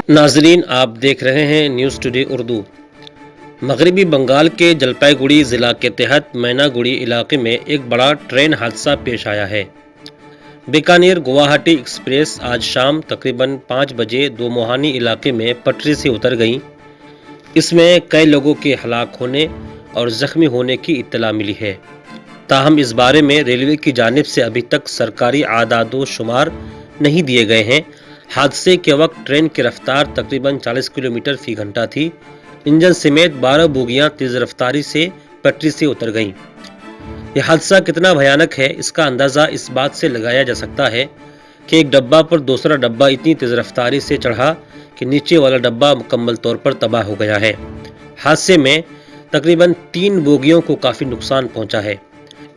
नाजरीन, आप देख रहे हैं न्यूज़ टुडे उर्दू। मगरबी बंगाल के जलपाईगुड़ी ज़िला के तहत मैनागुड़ी इलाके में एक बड़ा ट्रेन हादसा पेश आया है। बीकानेर गुवाहाटी एक्सप्रेस आज शाम तकरीबन 5 बजे दोमोहानी इलाके में पटरी से उतर गई। इसमें कई लोगों के हलाक होने और जख्मी होने की इत्तला मिली है। ताहम इस बारे में रेलवे की जानिब से अभी तक सरकारी आदादो शुमार नहीं दिए गए हैं। हादसे के वक्त ट्रेन की रफ्तार तकरीबन 40 किलोमीटर फी घंटा थी। इंजन समेत 12 बोगियां तेज रफ्तारी से पटरी से उतर गईं। यह हादसा कितना भयानक है, इसका अंदाज़ा इस बात से लगाया जा सकता है कि एक डब्बा पर दूसरा डब्बा इतनी तेज रफ्तारी से चढ़ा कि नीचे वाला डब्बा मुकम्मल तौर पर तबाह हो गया है। हादसे में तकरीबन 3 बोगियों को काफ़ी नुकसान पहुंचा है।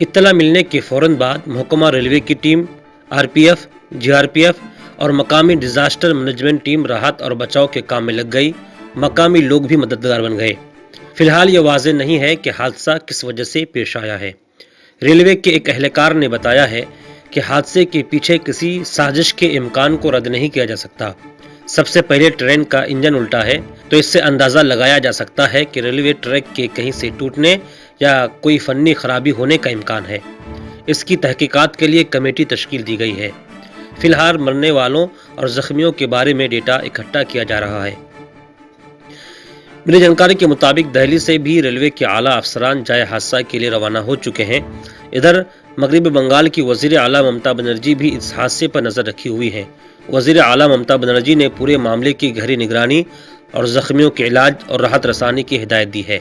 इत्तला मिलने के फौरन बाद महकमा रेलवे की टीम, आरपीएफ, जीआरपीएफ और मकामी डिजास्टर मैनेजमेंट टीम राहत और बचाव के काम में लग गई। मकामी लोग भी मददगार बन गए। फिलहाल ये वाज़ेह नहीं है कि हादसा किस वजह से पेश आया है। रेलवे के एक एहलकार ने बताया है कि हादसे के पीछे किसी साजिश के इम्कान को रद्द नहीं किया जा सकता। सबसे पहले ट्रेन का इंजन उल्टा है, तो इससे अंदाज़ा लगाया जा सकता है कि रेलवे ट्रैक के कहीं से टूटने या कोई फन्नी खराबी होने का इम्कान है। इसकी तहकीकात के लिए कमेटी तश्कील दी गई है। फिलहाल मरने वालों और जख्मियों के बारे में डेटा इकट्ठा किया जा रहा है। मिली जानकारी के मुताबिक दिल्ली से भी रेलवे के आला अफसरान जाए हादसा के लिए रवाना हो चुके हैं। इधर मगरबी बंगाल की वज़ीर आला ममता बनर्जी भी इस हादसे पर नज़र रखी हुई हैं। वज़ीर आला ममता बनर्जी ने पूरे मामले की गहरी निगरानी और जख्मियों के इलाज और राहत रसानी की हिदायत दी है।